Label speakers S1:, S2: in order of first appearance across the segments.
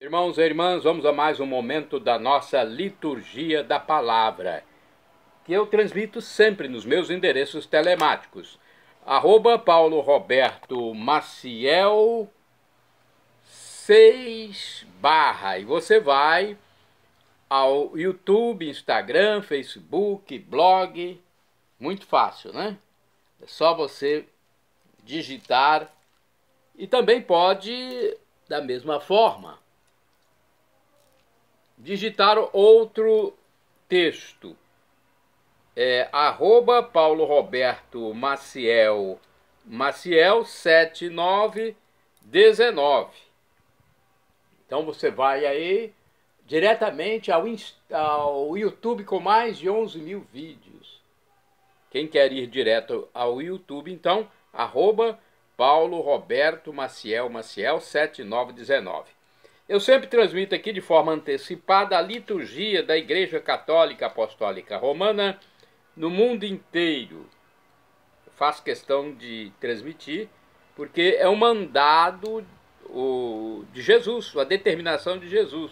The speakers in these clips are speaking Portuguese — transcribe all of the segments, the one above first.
S1: Irmãos e irmãs, vamos a mais um momento da nossa liturgia da palavra, que eu transmito sempre nos meus endereços telemáticos. @Paulo Roberto Maciel 6 e você vai ao YouTube, Instagram, Facebook, blog, muito fácil, né? É só você digitar e também pode, da mesma forma, digitar outro texto. Paulo Roberto Maciel 7919. Então você vai aí diretamente ao YouTube com mais de 11 mil vídeos. Quem quer ir direto ao YouTube, então, Paulo Roberto Maciel 7919. Eu sempre transmito aqui de forma antecipada a liturgia da Igreja Católica Apostólica Romana no mundo inteiro. Eu faço questão de transmitir porque é um mandado de Jesus, a determinação de Jesus.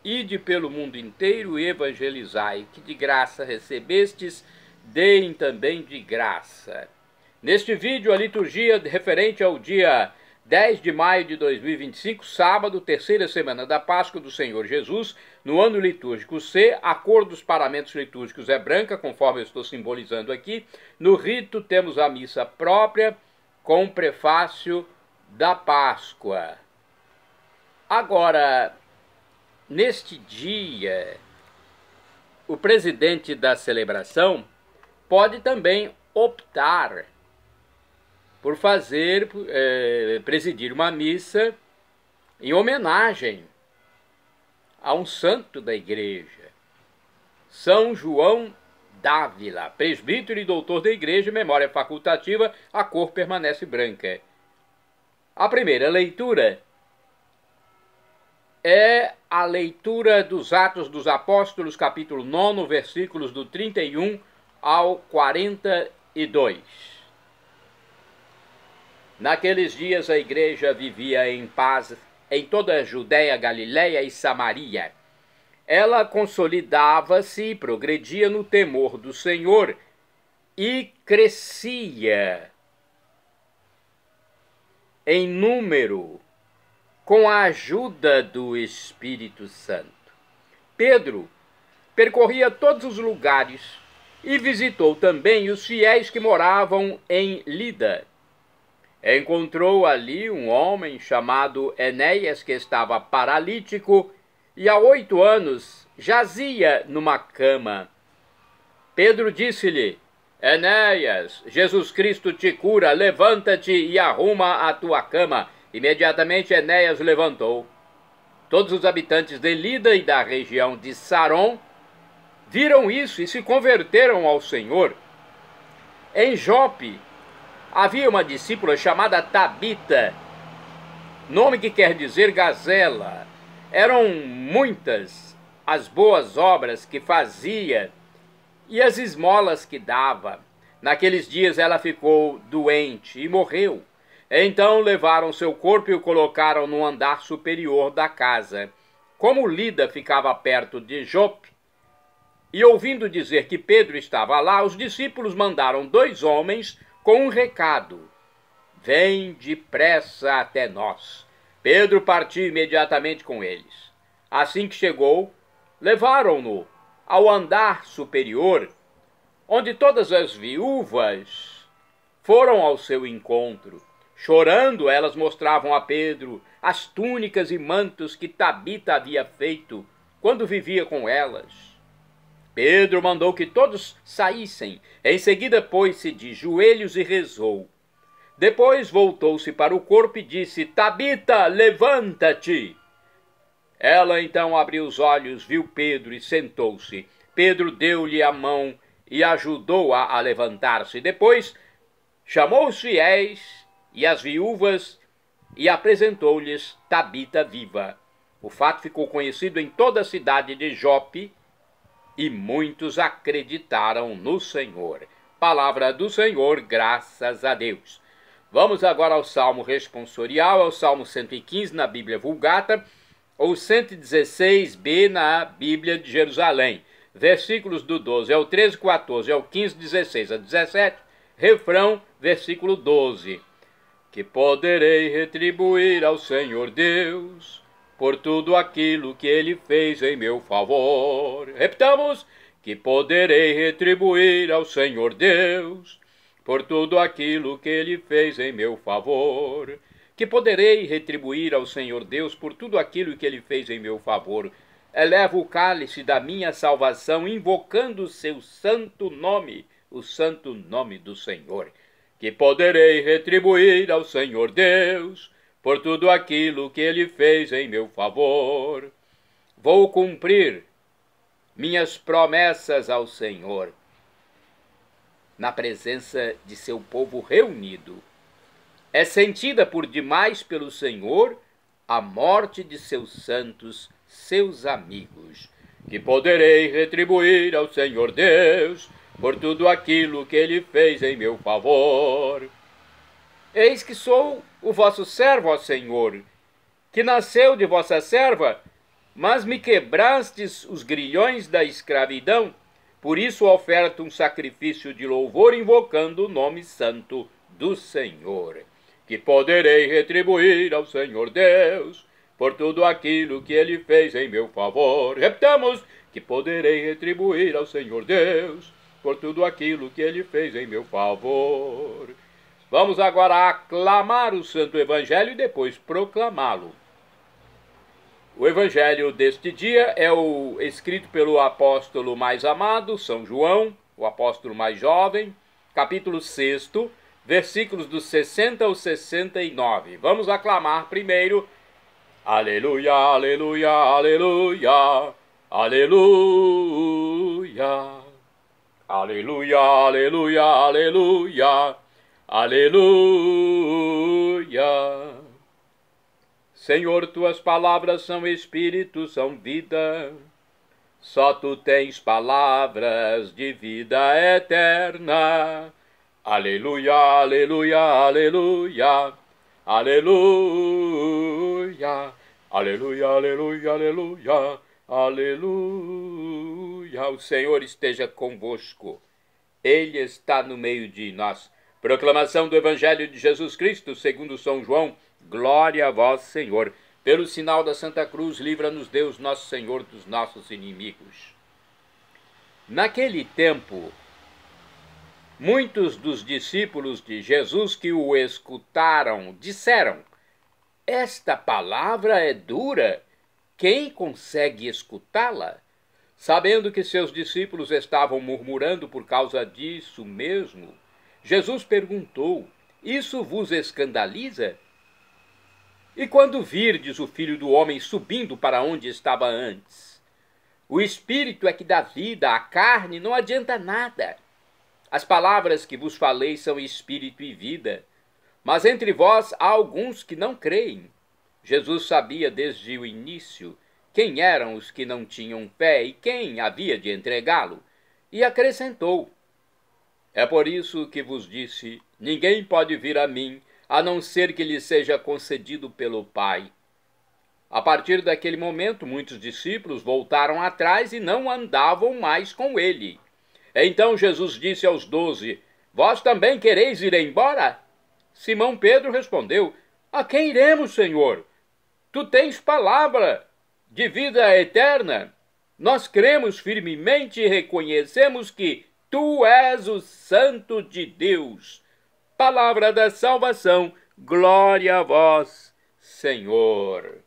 S1: Ide pelo mundo inteiro e evangelizai, que de graça recebestes, deem também de graça. Neste vídeo, a liturgia referente ao dia 10 de maio de 2025, sábado, terceira semana da Páscoa do Senhor Jesus, no ano litúrgico C, a cor dos paramentos litúrgicos é branca, conforme eu estou simbolizando aqui. No rito temos a missa própria, com o prefácio da Páscoa. Agora, neste dia, o presidente da celebração pode também optar por presidir uma missa em homenagem a um santo da igreja, São João d'Ávila, presbítero e doutor da igreja, memória facultativa, a cor permanece branca. A primeira leitura é a leitura dos Atos dos Apóstolos, capítulo 9, versículos do 31 ao 42. Naqueles dias a igreja vivia em paz em toda a Judéia, Galiléia e Samaria. Ela consolidava-se e progredia no temor do Senhor e crescia em número com a ajuda do Espírito Santo. Pedro percorria todos os lugares e visitou também os fiéis que moravam em Lida. Encontrou ali um homem chamado Enéas, que estava paralítico e há 8 anos jazia numa cama. Pedro disse-lhe: Enéas, Jesus Cristo te cura, levanta-te e arruma a tua cama. Imediatamente Enéas levantou. Todos os habitantes de Lida e da região de Saron viram isso e se converteram ao Senhor. Em Jope havia uma discípula chamada Tabita, nome que quer dizer gazela. Eram muitas as boas obras que fazia e as esmolas que dava. Naqueles dias ela ficou doente e morreu. Então levaram seu corpo e o colocaram no andar superior da casa. Como Lida ficava perto de Jope, e ouvindo dizer que Pedro estava lá, os discípulos mandaram 2 homens com um recado: vem depressa até nós. Pedro partiu imediatamente com eles. Assim que chegou, levaram-no ao andar superior, onde todas as viúvas foram ao seu encontro. Chorando, elas mostravam a Pedro as túnicas e mantos que Tabita havia feito quando vivia com elas. Pedro mandou que todos saíssem. Em seguida pôs-se de joelhos e rezou. Depois voltou-se para o corpo e disse: Tabita, levanta-te. Ela então abriu os olhos, viu Pedro e sentou-se. Pedro deu-lhe a mão e ajudou-a a levantar-se. Depois chamou os fiéis e as viúvas e apresentou-lhes Tabita viva. O fato ficou conhecido em toda a cidade de Jope, e muitos acreditaram no Senhor. Palavra do Senhor, graças a Deus. Vamos agora ao Salmo responsorial, ao Salmo 115 na Bíblia Vulgata, ou 116b na Bíblia de Jerusalém. Versículos do 12 ao 13, 14 ao 15, 16 a 17. Refrão, versículo 12. Que poderei retribuir ao Senhor Deus por tudo aquilo que Ele fez em meu favor. Repitamos. Que poderei retribuir ao Senhor Deus por tudo aquilo que Ele fez em meu favor. Que poderei retribuir ao Senhor Deus por tudo aquilo que Ele fez em meu favor. Elevo o cálice da minha salvação, invocando o seu santo nome, o santo nome do Senhor. Que poderei retribuir ao Senhor Deus por tudo aquilo que Ele fez em meu favor. Vou cumprir minhas promessas ao Senhor, na presença de seu povo reunido. É sentida por demais pelo Senhor a morte de seus santos, seus amigos. Que poderei retribuir ao Senhor Deus por tudo aquilo que Ele fez em meu favor. Eis que sou o vosso servo, ó Senhor, que nasceu de vossa serva, mas me quebrastes os grilhões da escravidão. Por isso oferto um sacrifício de louvor, invocando o nome santo do Senhor. Que poderei retribuir ao Senhor Deus por tudo aquilo que Ele fez em meu favor. Repitamos. Que poderei retribuir ao Senhor Deus por tudo aquilo que Ele fez em meu favor. Vamos agora aclamar o Santo Evangelho e depois proclamá-lo. O Evangelho deste dia é o escrito pelo apóstolo mais amado, São João, o apóstolo mais jovem, capítulo 6, versículos dos 60 ao 69. Vamos aclamar primeiro. Aleluia, aleluia, aleluia, aleluia. Aleluia, aleluia, aleluia, aleluia. Senhor, tuas palavras são espírito, são vida. Só tu tens palavras de vida eterna. Aleluia, aleluia, aleluia, aleluia, aleluia, aleluia, aleluia, aleluia. O Senhor esteja convosco. Ele está no meio de nós. Proclamação do Evangelho de Jesus Cristo, segundo São João. Glória a vós, Senhor. Pelo sinal da Santa Cruz, livra-nos Deus, nosso Senhor, dos nossos inimigos. Naquele tempo, muitos dos discípulos de Jesus que o escutaram disseram: esta palavra é dura, quem consegue escutá-la? Sabendo que seus discípulos estavam murmurando por causa disso mesmo, Jesus perguntou: isso vos escandaliza? E quando virdes o Filho do Homem subindo para onde estava antes? O Espírito é que dá vida, a carne não adianta nada. As palavras que vos falei são Espírito e vida, mas entre vós há alguns que não creem. Jesus sabia desde o início quem eram os que não tinham fé e quem havia de entregá-lo, e acrescentou: é por isso que vos disse, ninguém pode vir a mim, a não ser que lhe seja concedido pelo Pai. A partir daquele momento, muitos discípulos voltaram atrás e não andavam mais com ele. Então Jesus disse aos 12, vós também quereis ir embora? Simão Pedro respondeu, a quem iremos, Senhor? Tu tens palavra de vida eterna. Nós cremos firmemente e reconhecemos que tu és o Santo de Deus. Palavra da salvação, glória a vós, Senhor.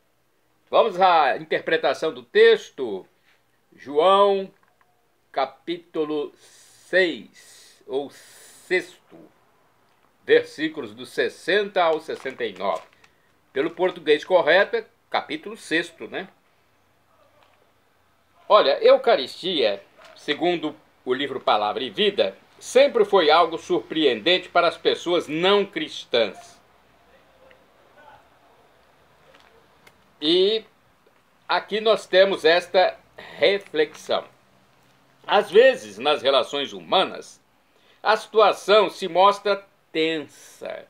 S1: Vamos à interpretação do texto. João, capítulo 6, ou 6, versículos do 60 ao 69. Pelo português correto, é capítulo 6, né? Olha, Eucaristia, segundo o livro Palavra e Vida, sempre foi algo surpreendente para as pessoas não cristãs. E aqui nós temos esta reflexão. Às vezes, nas relações humanas, a situação se mostra tensa.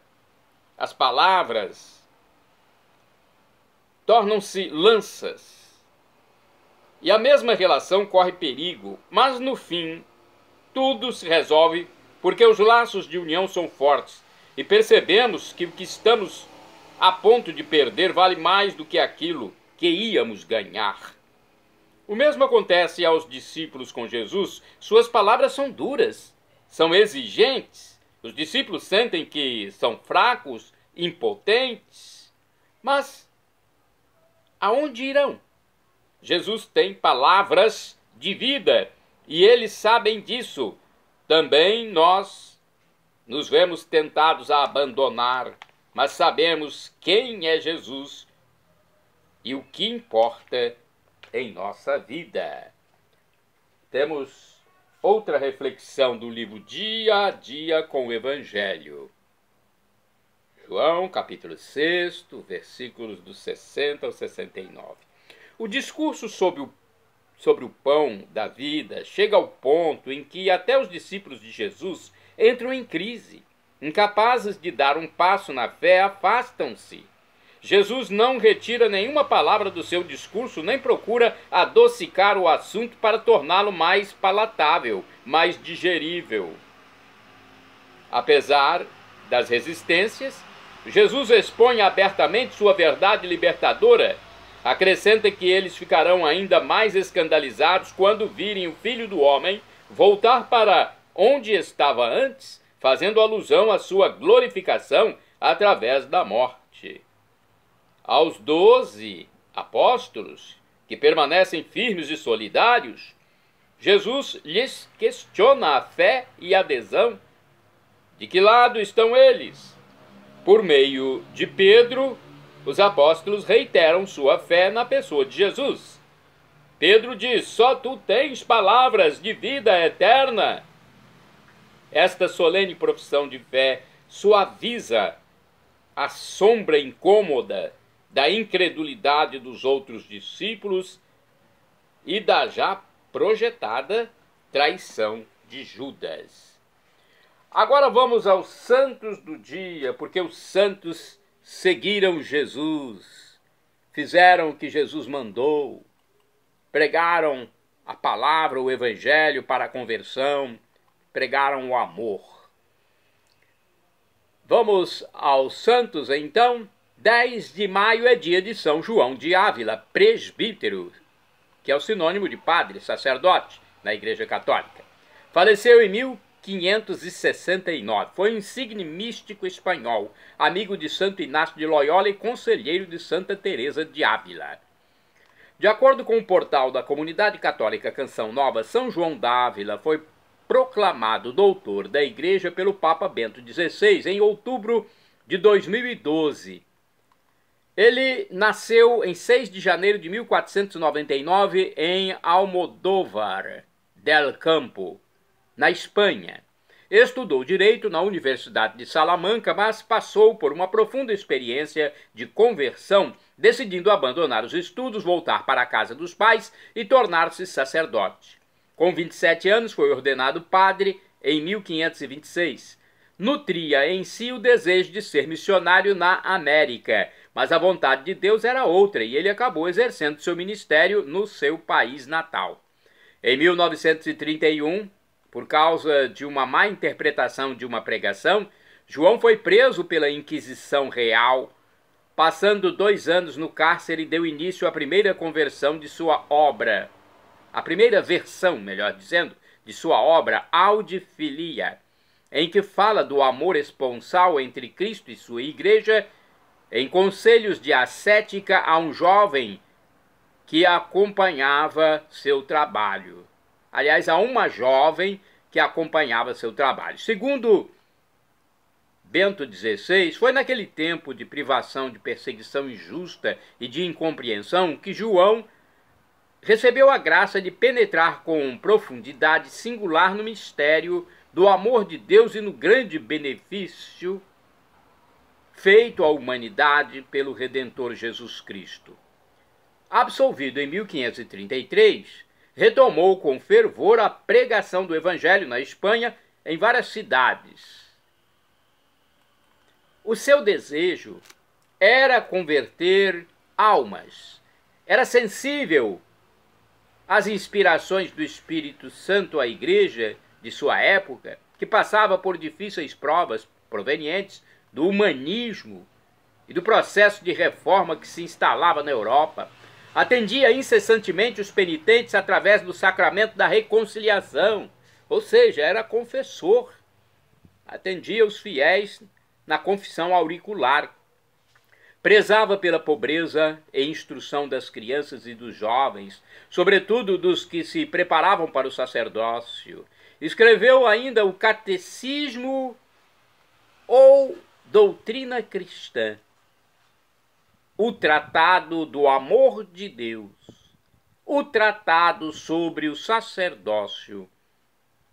S1: As palavras tornam-se lanças. E a mesma relação corre perigo, mas no fim tudo se resolve porque os laços de união são fortes e percebemos que o que estamos a ponto de perder vale mais do que aquilo que íamos ganhar. O mesmo acontece aos discípulos com Jesus. Suas palavras são duras, são exigentes. Os discípulos sentem que são fracos, impotentes. Mas aonde irão? Jesus tem palavras de vida e eles sabem disso. Também nós nos vemos tentados a abandonar, mas sabemos quem é Jesus e o que importa em nossa vida. Temos outra reflexão do livro Dia a Dia com o Evangelho. João, capítulo 6, versículos dos 60 ao 69. O discurso sobre o pão da vida chega ao ponto em que até os discípulos de Jesus entram em crise. Incapazes de dar um passo na fé, afastam-se. Jesus não retira nenhuma palavra do seu discurso, nem procura adocicar o assunto para torná-lo mais palatável, mais digerível. Apesar das resistências, Jesus expõe abertamente sua verdade libertadora. Acrescenta que eles ficarão ainda mais escandalizados quando virem o Filho do Homem voltar para onde estava antes, fazendo alusão à sua glorificação através da morte. Aos 12 apóstolos, que permanecem firmes e solidários, Jesus lhes questiona a fé e a adesão. De que lado estão eles? Por meio de Pedro, os apóstolos reiteram sua fé na pessoa de Jesus. Pedro diz: só tu tens palavras de vida eterna. Esta solene profissão de fé suaviza a sombra incômoda da incredulidade dos outros discípulos e da já projetada traição de Judas. Agora vamos aos santos do dia, porque os santos seguiram Jesus, fizeram o que Jesus mandou, pregaram a palavra, o evangelho para a conversão, pregaram o amor. Vamos aos santos então. 10 de maio é dia de São João de Ávila, presbítero, que é o sinônimo de padre, sacerdote, na Igreja Católica. Faleceu em 1569. Foi um insigne místico espanhol, amigo de Santo Inácio de Loyola e conselheiro de Santa Teresa de Ávila. De acordo com o portal da Comunidade Católica Canção Nova, São João d'Ávila foi proclamado doutor da Igreja pelo Papa Bento XVI em outubro de 2012. Ele nasceu em 6 de janeiro de 1499 em Almodóvar del Campo, na Espanha. Estudou Direito na Universidade de Salamanca, mas passou por uma profunda experiência de conversão, decidindo abandonar os estudos, voltar para a casa dos pais e tornar-se sacerdote. Com 27 anos foi ordenado padre em 1526. Nutria em si o desejo de ser missionário na América, mas a vontade de Deus era outra e ele acabou exercendo seu ministério no seu país natal. Em 1931, por causa de uma má interpretação de uma pregação, João foi preso pela Inquisição Real, passando 2 anos no cárcere, deu início à primeira conversão de sua obra, a primeira versão, melhor dizendo, de sua obra Audi Filia, em que fala do amor esponsal entre Cristo e sua igreja, em conselhos de ascética a um jovem que acompanhava seu trabalho. Aliás, a uma jovem que acompanhava seu trabalho. Segundo Bento XVI, foi naquele tempo de privação, de perseguição injusta e de incompreensão que João recebeu a graça de penetrar com profundidade singular no mistério do amor de Deus e no grande benefício feito à humanidade pelo Redentor Jesus Cristo. Absolvido em 1533, retomou com fervor a pregação do Evangelho na Espanha, em várias cidades. O seu desejo era converter almas. Era sensível às inspirações do Espírito Santo à igreja de sua época, que passava por difíceis provas provenientes do humanismo e do processo de reforma que se instalava na Europa. Atendia incessantemente os penitentes através do sacramento da reconciliação, ou seja, era confessor. Atendia os fiéis na confissão auricular. Prezava pela pobreza e instrução das crianças e dos jovens, sobretudo dos que se preparavam para o sacerdócio. Escreveu ainda o Catecismo ou Doutrina Cristã, o Tratado do Amor de Deus, o Tratado sobre o Sacerdócio,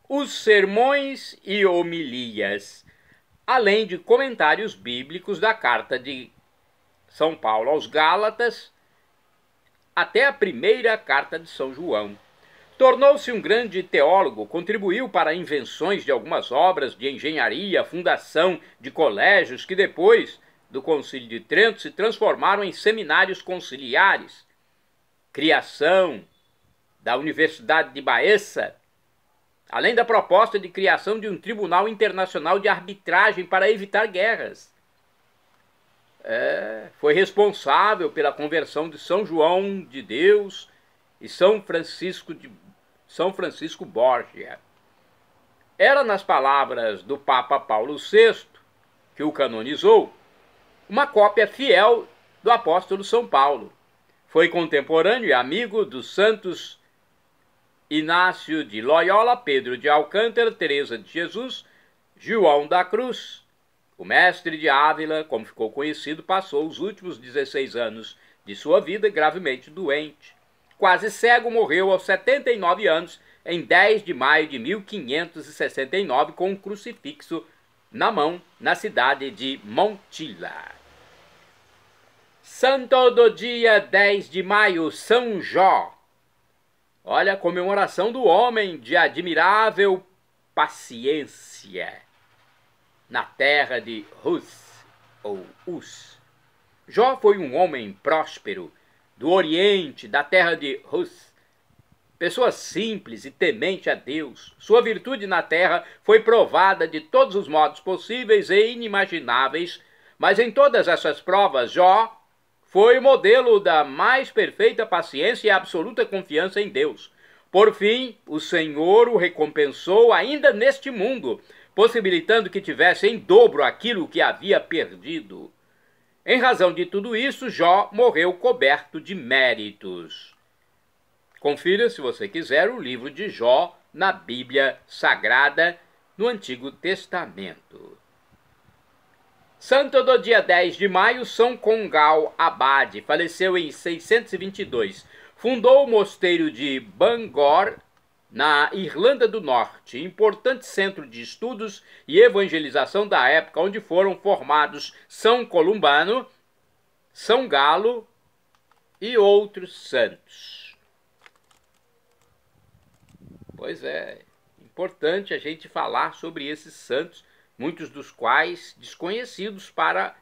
S1: os Sermões e Homilias, além de comentários bíblicos da Carta de São Paulo aos Gálatas, até a primeira Carta de São João. Tornou-se um grande teólogo, contribuiu para invenções de algumas obras de engenharia, fundação de colégios que depois do Concílio de Trento se transformaram em seminários conciliares, criação da Universidade de Baeza, além da proposta de criação de um Tribunal Internacional de Arbitragem para evitar guerras. Foi responsável pela conversão de São João de Deus e São Francisco Borgia. Era, nas palavras do Papa Paulo VI, que o canonizou, uma cópia fiel do apóstolo São Paulo. Foi contemporâneo e amigo dos santos Inácio de Loyola, Pedro de Alcântara, Teresa de Jesus, João da Cruz. O mestre de Ávila, como ficou conhecido, passou os últimos 16 anos de sua vida gravemente doente. Quase cego, morreu aos 79 anos, em 10 de maio de 1569, com um crucifixo na mão, na cidade de Montilla. Santo do dia 10 de maio, São Jó. Olha a comemoração do homem de admirável paciência na terra de Uz, ou Uz. Jó foi um homem próspero do Oriente, da terra de Uz. Pessoa simples e temente a Deus. Sua virtude na terra foi provada de todos os modos possíveis e inimagináveis, mas em todas essas provas, Jó foi o modelo da mais perfeita paciência e absoluta confiança em Deus. Por fim, o Senhor o recompensou ainda neste mundo, possibilitando que tivesse em dobro aquilo que havia perdido. Em razão de tudo isso, Jó morreu coberto de méritos. Confira, se você quiser, o livro de Jó na Bíblia Sagrada, no Antigo Testamento. Santo do dia 10 de maio, São Congal Abade, faleceu em 622. Fundou o mosteiro de Bangor, na Irlanda do Norte, importante centro de estudos e evangelização da época, onde foram formados São Columbano, São Galo e outros santos. Pois é, importante a gente falar sobre esses santos, muitos dos quais desconhecidos para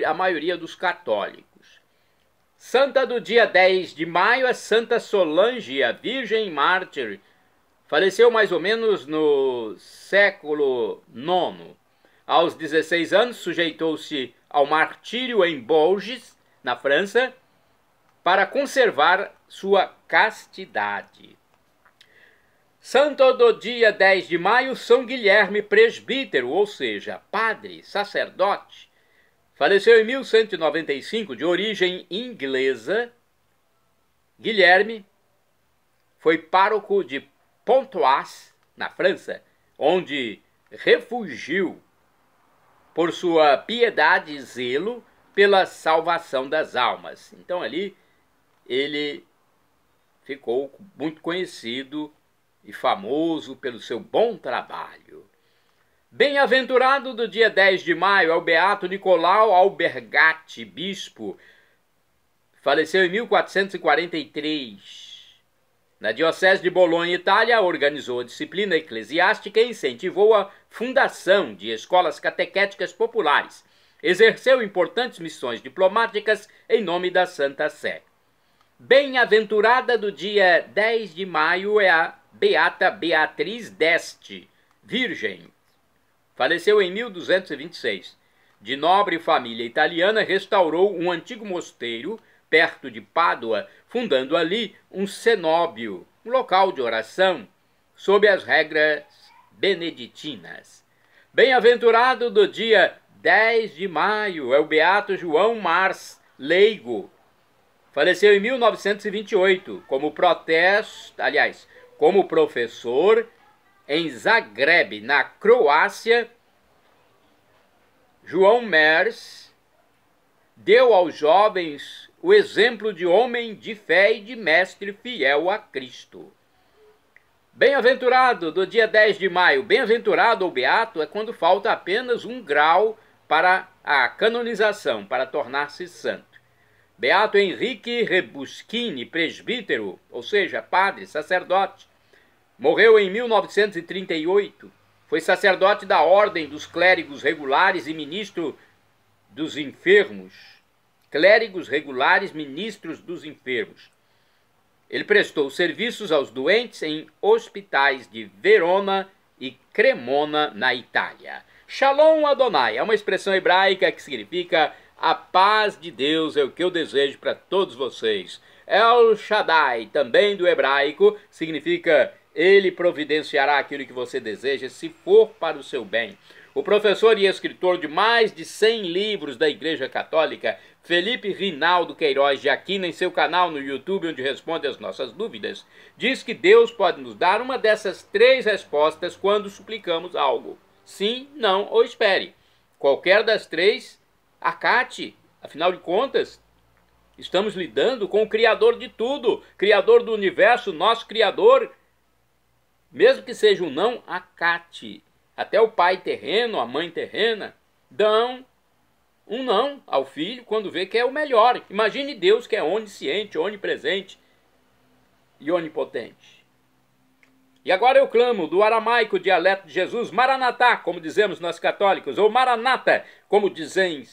S1: a maioria dos católicos. Santa do dia 10 de maio é Santa Solange, a Virgem Mártir. Faleceu mais ou menos no século IX. Aos 16 anos, sujeitou-se ao martírio em Bourges, na França, para conservar sua castidade. Santo do dia 10 de maio, São Guilherme Presbítero, ou seja, padre, sacerdote. Faleceu em 1195, de origem inglesa. Guilherme foi pároco de Pontoise, na França, onde refugiu por sua piedade e zelo pela salvação das almas. Então ali ele ficou muito conhecido e famoso pelo seu bom trabalho. Bem-aventurado do dia 10 de maio é o beato Nicolau Albergati, bispo. Faleceu em 1443. Na diocese de Bolonha, Itália, organizou a disciplina eclesiástica e incentivou a fundação de escolas catequéticas populares. Exerceu importantes missões diplomáticas em nome da Santa Sé. Bem-aventurada do dia 10 de maio é a Beata Beatriz d'Este, virgem. Faleceu em 1226. De nobre família italiana, restaurou um antigo mosteiro perto de Pádua, fundando ali um cenóbio, um local de oração, sob as regras beneditinas. Bem-aventurado do dia 10 de maio é o beato João Mars, leigo. Faleceu em 1928 como como professor em Zagreb, na Croácia. João Mars deu aos jovens o exemplo de homem de fé e de mestre fiel a Cristo. Bem-aventurado do dia 10 de maio. Bem-aventurado ou beato é quando falta apenas um grau para a canonização, para tornar-se santo. Beato Henrique Rebuschini, presbítero, ou seja, padre, sacerdote. Morreu em 1938. Foi sacerdote da Ordem dos Clérigos Regulares e ministro dos enfermos. Clérigos regulares, ministros dos enfermos. Ele prestou serviços aos doentes em hospitais de Verona e Cremona, na Itália. Shalom Adonai é uma expressão hebraica que significa a paz de Deus é o que eu desejo para todos vocês. El Shaddai, também do hebraico, significa ele providenciará aquilo que você deseja se for para o seu bem. O professor e escritor de mais de 100 livros da Igreja Católica, Felipe Rinaldo Queiroz de Aquino, em seu canal no YouTube, onde responde às nossas dúvidas, diz que Deus pode nos dar uma dessas 3 respostas quando suplicamos algo. Sim, não ou espere. Qualquer das 3, acate. Afinal de contas, estamos lidando com o Criador de tudo, Criador do universo, nosso Criador. Mesmo que seja um não, acate. Até o pai terreno, a mãe terrena, dão um não ao filho quando vê que é o melhor. Imagine Deus, que é onisciente, onipresente e onipotente. E agora eu clamo do aramaico dialeto de Jesus, Maranatá, como dizemos nós católicos, ou Maranata, como dizem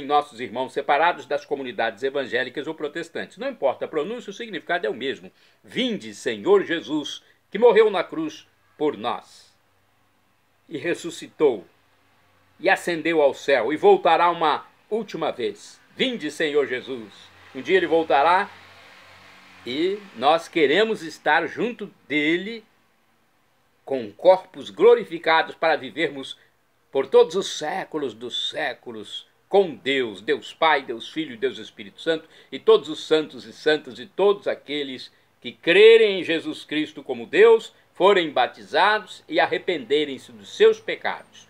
S1: nossos irmãos separados das comunidades evangélicas ou protestantes. Não importa a pronúncia, o significado é o mesmo. Vinde, Senhor Jesus, que morreu na cruz por nós, e ressuscitou, e ascendeu ao céu, e voltará uma última vez. Vinde, Senhor Jesus. Um dia ele voltará, e nós queremos estar junto dele, com corpos glorificados, para vivermos por todos os séculos dos séculos, com Deus, Deus Pai, Deus Filho e Deus Espírito Santo, e todos os santos e santas, e todos aqueles que crerem em Jesus Cristo como Deus, forem batizados e arrependerem-se dos seus pecados.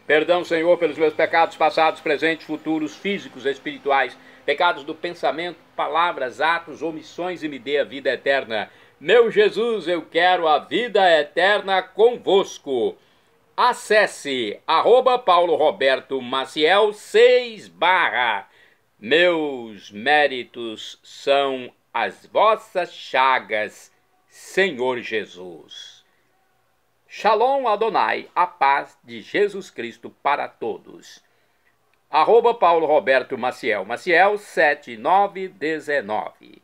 S1: Perdão, Senhor, pelos meus pecados passados, presentes, futuros, físicos, espirituais, pecados do pensamento, palavras, atos, omissões, e me dê a vida eterna. Meu Jesus, eu quero a vida eterna convosco. Acesse @PauloRobertoMaciel 6 /. Meus méritos são as vossas chagas, Senhor Jesus. Shalom Adonai, a paz de Jesus Cristo para todos. @PauloRobertoMaciel, Maciel 7919.